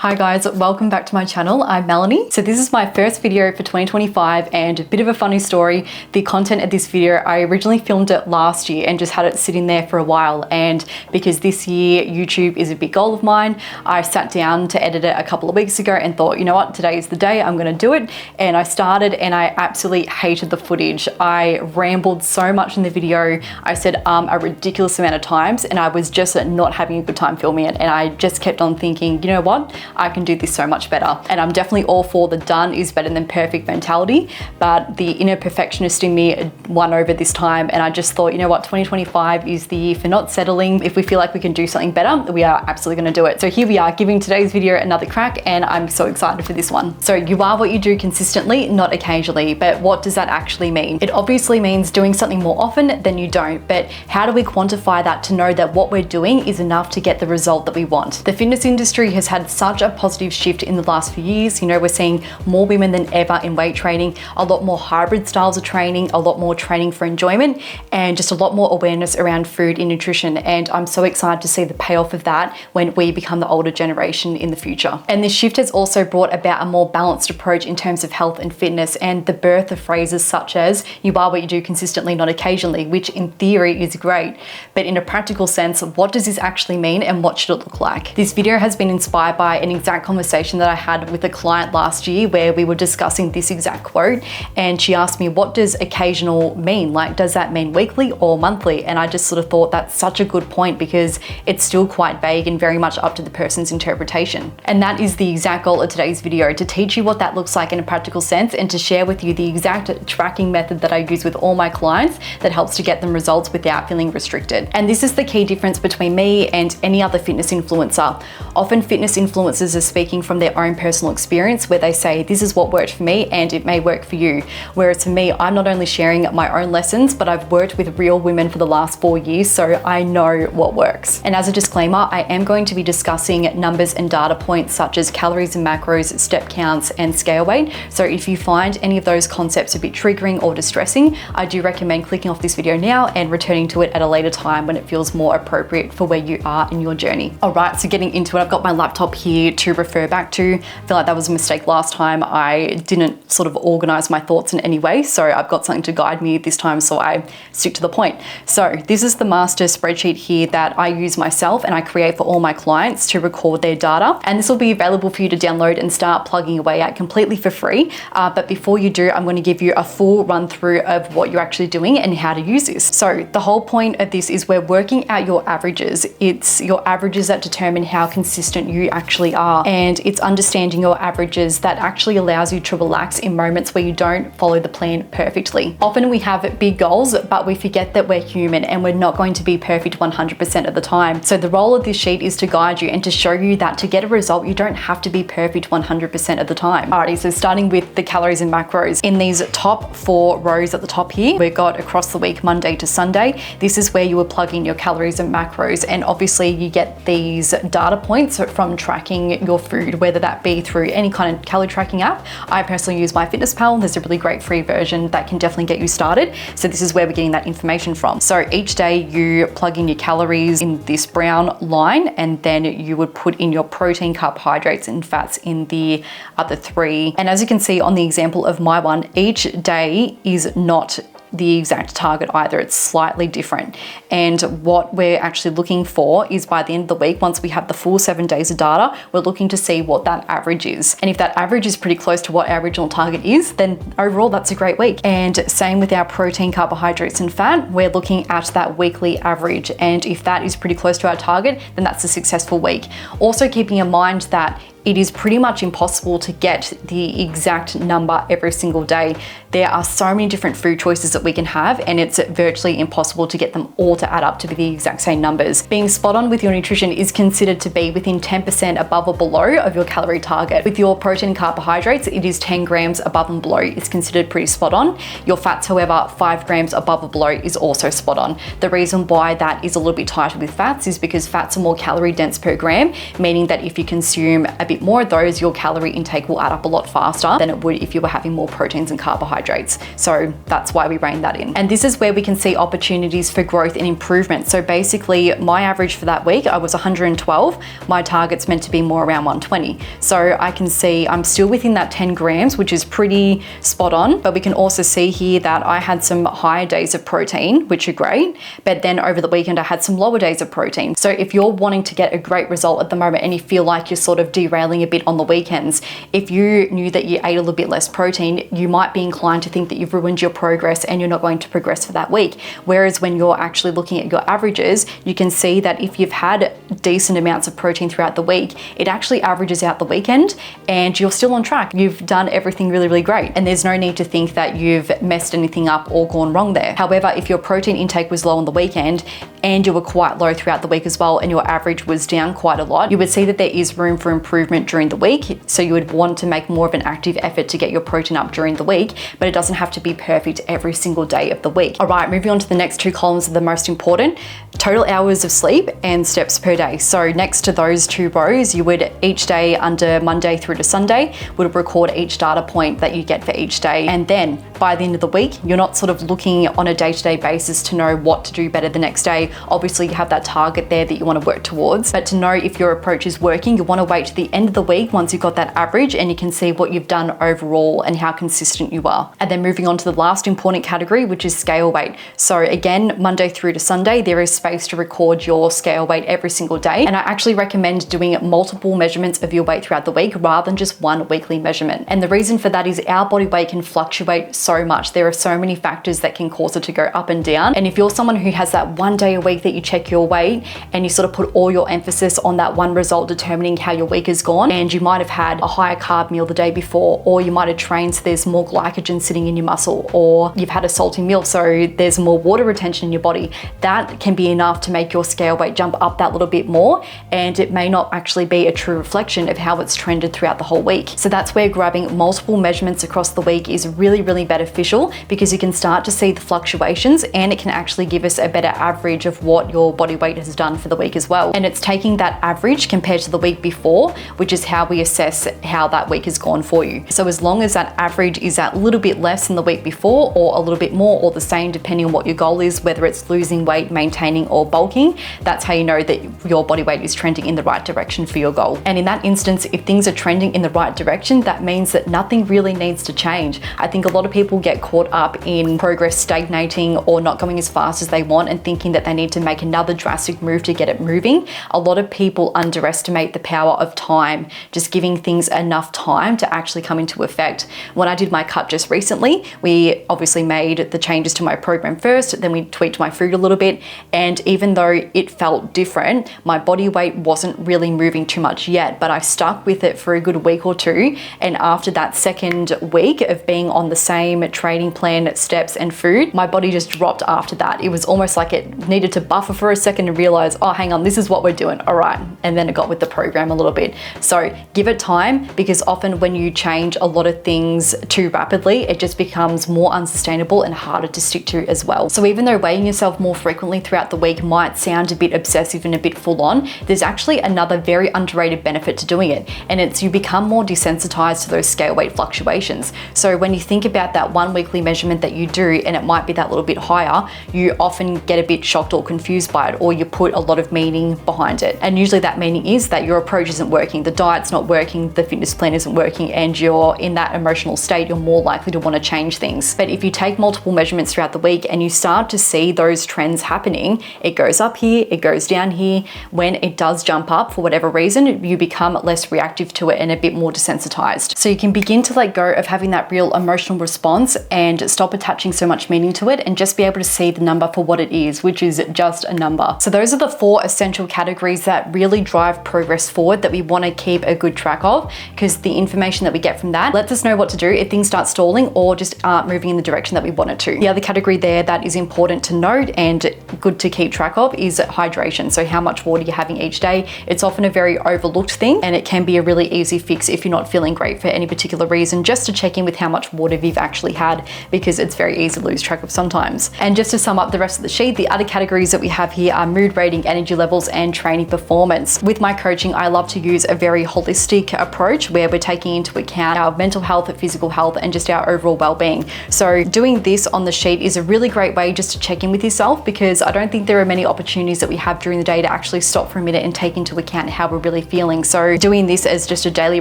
Hi guys, welcome back to my channel. I'm Melanie. So this is my first video for 2025 and a bit of a funny story. The content of this video, I originally filmed it last year and just had it sitting there for a while. And because this year YouTube is a big goal of mine, I sat down to edit it a couple of weeks ago and thought, you know what, today is the day, I'm gonna do it. And I started and I absolutely hated the footage. I rambled so much in the video. I said a ridiculous amount of times and I was just not having a good time filming it. And I just kept on thinking, you know what? I can do this so much better. And I'm definitely all for the done is better than perfect mentality, but the inner perfectionist in me won over this time. And I just thought, you know what, 2025 is the year for not settling. If we feel like we can do something better, we are absolutely gonna do it. So here we are giving today's video another crack and I'm so excited for this one. So you are what you do consistently, not occasionally, but what does that actually mean? It obviously means doing something more often than you don't, but how do we quantify that to know that what we're doing is enough to get the result that we want? The fitness industry has had such a positive shift in the last few years. You know, we're seeing more women than ever in weight training, a lot more hybrid styles of training, a lot more training for enjoyment, and just a lot more awareness around food and nutrition. And I'm so excited to see the payoff of that when we become the older generation in the future. And this shift has also brought about a more balanced approach in terms of health and fitness and the birth of phrases such as you are what you do consistently, not occasionally, which in theory is great. But in a practical sense, what does this actually mean and what should it look like? This video has been inspired by an exact conversation that I had with a client last year where we were discussing this exact quote, and she asked me, what does occasional mean? Like, does that mean weekly or monthly? And I just sort of thought that's such a good point because it's still quite vague and very much up to the person's interpretation. And that is the exact goal of today's video, to teach you what that looks like in a practical sense and to share with you the exact tracking method that I use with all my clients that helps to get them results without feeling restricted. And this is the key difference between me and any other fitness influencer. Often fitness influencers are speaking from their own personal experience where they say, this is what worked for me and it may work for you. Whereas for me, I'm not only sharing my own lessons, but I've worked with real women for the last 4 years, so I know what works. And as a disclaimer, I am going to be discussing numbers and data points such as calories and macros, step counts, and scale weight. So if you find any of those concepts a bit triggering or distressing, I do recommend clicking off this video now and returning to it at a later time when it feels more appropriate for where you are in your journey. All right, so getting into it, I've got my laptop here to refer back to. I feel like that was a mistake last time. I didn't sort of organize my thoughts in any way, so I've got something to guide me this time, so I stick to the point. So this is the master spreadsheet here that I use myself and I create for all my clients to record their data. And this will be available for you to download and start plugging away at completely for free. But before you do, I'm going to give you a full run through of what you're actually doing and how to use this. So the whole point of this is we're working out your averages. It's your averages that determine how consistent you actually are. And it's understanding your averages that actually allows you to relax in moments where you don't follow the plan perfectly. Often we have big goals, but we forget that we're human and we're not going to be perfect 100% of the time. So the role of this sheet is to guide you and to show you that to get a result, you don't have to be perfect 100% of the time. Alrighty, so starting with the calories and macros. In these top 4 rows at the top here, we've got across the week, Monday to Sunday. This is where you would plug in your calories and macros. And obviously you get these data points from tracking your food, whether that be through any kind of calorie tracking app. I personally use MyFitnessPal. There's a really great free version that can definitely get you started. So this is where we're getting that information from. So each day you plug in your calories in this brown line, and then you would put in your protein, carbohydrates, and fats in the other 3. And as you can see on the example of my one, each day is not the exact target either. It's slightly different. And what we're actually looking for is by the end of the week, once we have the full 7 days of data, we're looking to see what that average is. And if that average is pretty close to what our original target is, then overall that's a great week. And same with our protein, carbohydrates, and fat, we're looking at that weekly average. And if that is pretty close to our target, then that's a successful week. Also keeping in mind that it is pretty much impossible to get the exact number every single day. There are so many different food choices that we can have, and it's virtually impossible to get them all to add up to be the exact same numbers. Being spot on with your nutrition is considered to be within 10% above or below of your calorie target. With your protein and carbohydrates, it is 10 grams above and below is considered pretty spot on. Your fats, however, 5 grams above or below is also spot on. The reason why that is a little bit tighter with fats is because fats are more calorie dense per gram, meaning that if you consume a bit bit more of those, your calorie intake will add up a lot faster than it would if you were having more proteins and carbohydrates. So that's why we rein that in. And this is where we can see opportunities for growth and improvement. So basically my average for that week, I was 112. My target's meant to be more around 120. So I can see I'm still within that 10 grams, which is pretty spot on. But we can also see here that I had some higher days of protein, which are great. But then over the weekend, I had some lower days of protein. So if you're wanting to get a great result at the moment and you feel like you're sort of derailing a bit on the weekends, if you knew that you ate a little bit less protein, you might be inclined to think that you've ruined your progress and you're not going to progress for that week. Whereas when you're actually looking at your averages, you can see that if you've had decent amounts of protein throughout the week, it actually averages out the weekend and you're still on track. You've done everything really, really great. And there's no need to think that you've messed anything up or gone wrong there. However, if your protein intake was low on the weekend and you were quite low throughout the week as well, and your average was down quite a lot, you would see that there is room for improvement during the week. So you would want to make more of an active effort to get your protein up during the week, but it doesn't have to be perfect every single day of the week. All right, moving on to the next two columns are the most important: total hours of sleep and steps per day. So next to those two rows, you would each day under Monday through to Sunday would record each data point that you get for each day. And then by the end of the week, you're not sort of looking on a day-to-day basis to know what to do better the next day. Obviously you have that target there that you want to work towards, but to know if your approach is working, you want to wait to the end of the week once you've got that average and you can see what you've done overall and how consistent you are. And then moving on to the last important category, which is scale weight. So again, Monday through to Sunday, there is space to record your scale weight every single day. And I actually recommend doing multiple measurements of your weight throughout the week rather than just one weekly measurement. And the reason for that is our body weight can fluctuate so much. There are so many factors that can cause it to go up and down. And if you're someone who has that one day a week that you check your weight and you sort of put all your emphasis on that one result determining how your week has gone, and you might have had a higher carb meal the day before, or you might have trained so there's more glycogen sitting in your muscle, or you've had a salty meal so there's more water retention in your body, that can be enough to make your scale weight jump up that little bit more, and it may not actually be a true reflection of how it's trended throughout the whole week. So that's where grabbing multiple measurements across the week is really, really beneficial, because you can start to see the fluctuations and it can actually give us a better average of what your body weight has done for the week as well. And it's taking that average compared to the week before, which is how we assess how that week has gone for you. So as long as that average is a little bit less than the week before, or a little bit more, or the same depending on what your goal is, whether it's losing weight, maintaining, or bulking, that's how you know that your body weight is trending in the right direction for your goal. And in that instance, if things are trending in the right direction, that means that nothing really needs to change. I think a lot of people get caught up in progress stagnating or not going as fast as they want and thinking that they need to make another drastic move to get it moving. A lot of people underestimate the power of time, just giving things enough time to actually come into effect. When I did my cut just recently, we obviously made the changes to my program first, then we tweaked my food a little bit, and even though it felt different, my body weight wasn't really moving too much yet, but I stuck with it for a good week or two, and after that second week of being on the same training plan, steps, and food, my body just dropped after that. It was almost like it needed to buffer for a second and realize, oh, hang on, this is what we're doing, all right. And then it got with the program a little bit. So give it time, because often when you change a lot of things too rapidly, it just becomes more unsustainable and harder to stick to as well. So even though weighing yourself more frequently throughout the week might sound a bit obsessive and a bit full on, there's actually another very underrated benefit to doing it. And it's you become more desensitized to those scale weight fluctuations. So when you think about that one weekly measurement that you do, and it might be that little bit higher, you often get a bit shocked or confused by it, or you put a lot of meaning behind it. And usually that meaning is that your approach isn't working, the diet's not working, the fitness plan isn't working, and you're in that emotional state, you're more likely to want to change things. But if you take multiple measurements throughout the week and you start to see those trends happening, it goes up here, it goes down here. When it does jump up for whatever reason, you become less reactive to it and a bit more desensitized. So you can begin to let go of having that real emotional response and stop attaching so much meaning to it, and just be able to see the number for what it is, which is just a number. So those are the 4 essential categories that really drive progress forward that we want to keep a good track of, because the information that we get from that lets us know what to do if things start stalling or just aren't moving in the direction that we want it to. The other category there that is important to note, and good to keep track of is hydration. So how much water you're having each day. It's often a very overlooked thing, and it can be a really easy fix if you're not feeling great for any particular reason, just to check in with how much water you've actually had, because it's very easy to lose track of sometimes. And just to sum up the rest of the sheet, the other categories that we have here are mood rating, energy levels, and training performance. With my coaching, I love to use a very holistic approach where we're taking into account our mental health, physical health, and just our overall well-being. So doing this on the sheet is a really great way just to check in with yourself, because I don't think there are many opportunities that we have during the day to actually stop for a minute and take into account how we're really feeling. So doing this as just a daily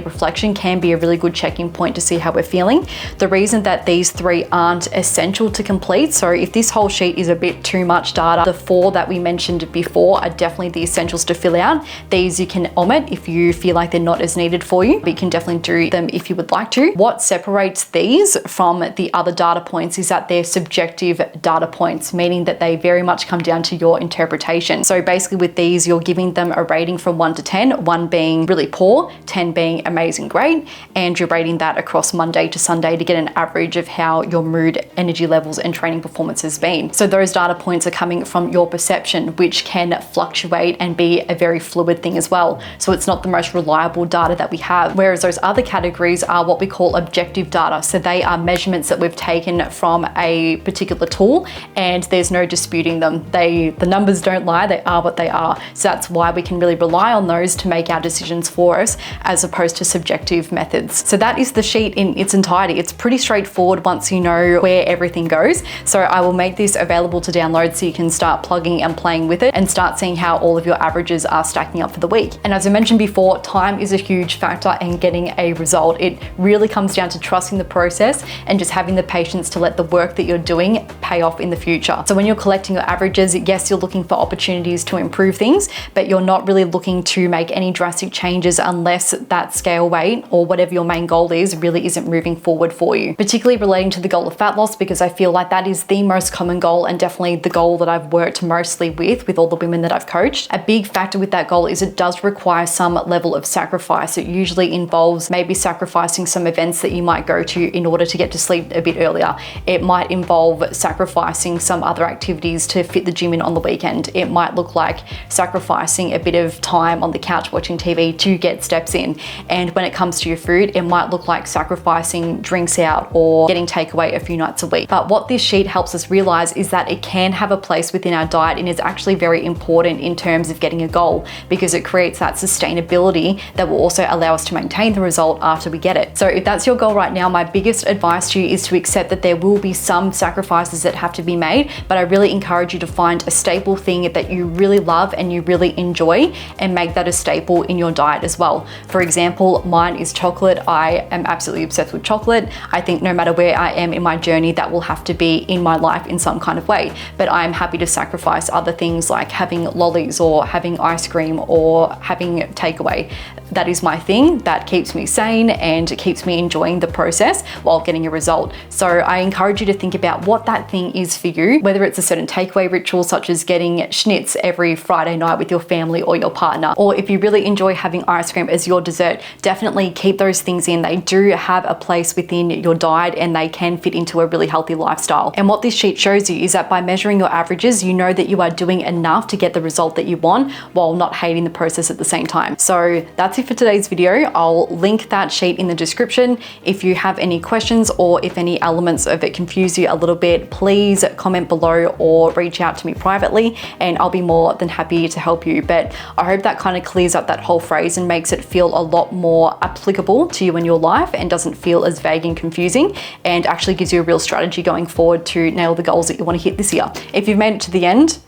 reflection can be a really good check-in point to see how we're feeling. The reason that these 3 aren't essential to complete, so if this whole sheet is a bit too much data, the 4 that we mentioned before are definitely the essentials to fill out. These you can omit if you feel like they're not as needed for you, but you can definitely do them if you would like to. What separates these from the other data points is that they're subjective data points, meaning that they very much come down to your interpretation. So basically with these, you're giving them a rating from 1 to 10, 1 being really poor, 10 being amazing, great, and you're rating that across Monday to Sunday to get an average of how your mood, energy levels, and training performance has been. So those data points are coming from your perception, which can fluctuate and be a very fluid thing as well. So it's not the most reliable data that we have. Whereas those other categories are what we call objective data. So they are measurements that we've taken from a particular tool, and there's no disputing them. The numbers don't lie, they are what they are. So that's why we can really rely on those to make our decisions for us, as opposed to subjective methods. So that is the sheet in its entirety. It's pretty straightforward once you know where everything goes. So I will make this available to download so you can start plugging and playing with it and start seeing how all of your averages are stacking up for the week. And as I mentioned before, time is a huge factor in getting a result. It really comes down to trusting the process and just having the patience to let the work that you're doing pay off in the future. So when you're collecting your averages, yes, you're looking for opportunities to improve things, but you're not really looking to make any drastic changes unless that scale weight or whatever your main goal is really isn't moving forward for you. Particularly relating to the goal of fat loss, because I feel like that is the most common goal and definitely the goal that I've worked mostly with all the women that I've coached. A big factor with that goal is it does require some level of sacrifice. It usually involves maybe sacrificing some events that you might go to in order to get to sleep a bit earlier. It might involve sacrificing some other activities to fit the gym in on the weekend. It might look like sacrificing a bit of time on the couch watching TV to get steps in. And when it comes to your food, it might look like sacrificing drinks out or getting takeaway a few nights a week. But what this sheet helps us realize is that it can have a place within our diet and is actually very important in terms of getting a goal, because it creates that sustainability that will also allow us to maintain the result after we get it. So if that's your goal right now, my biggest advice to you is to accept that there will be some sacrifices that have to be made, but I really encourage you to find a staple thing that you really love and you really enjoy and make that a staple in your diet as well. For example, mine is chocolate. I am absolutely obsessed with chocolate. I think no matter where I am in my journey, that will have to be in my life in some kind of way. But I am happy to sacrifice other things like having lollies or having ice cream or having takeaway. That is my thing. That keeps me sane and keeps me enjoying the process while getting a result. So I encourage you to think about what that thing is for you, whether it's a certain takeaway ritual such as getting schnitz every Friday night with your family or your partner, or if you really enjoy having ice cream as your dessert, definitely keep those things in. They do have a place within your diet and they can fit into a really healthy lifestyle. And what this sheet shows you is that by measuring your averages, you know that you are doing enough to get the result that you want while not hating the process at the same time. So that's it for today's video. I'll link that sheet in the description. If you have any questions or if any elements of it confuse you a little bit, please comment below or reach out to me privately and I'll be more than happy to help you. But I hope that kind of clears up that whole phrase and makes it feel a lot more applicable to you in your life and doesn't feel as vague and confusing, and actually gives you a real strategy going forward to nail the goals that you want to hit this year. If you've made it to the end,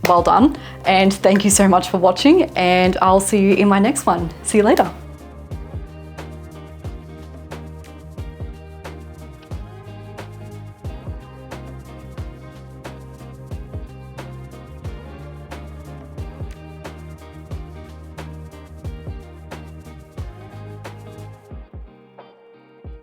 well done, and thank you so much for watching, and I'll see you in my next one. See you later.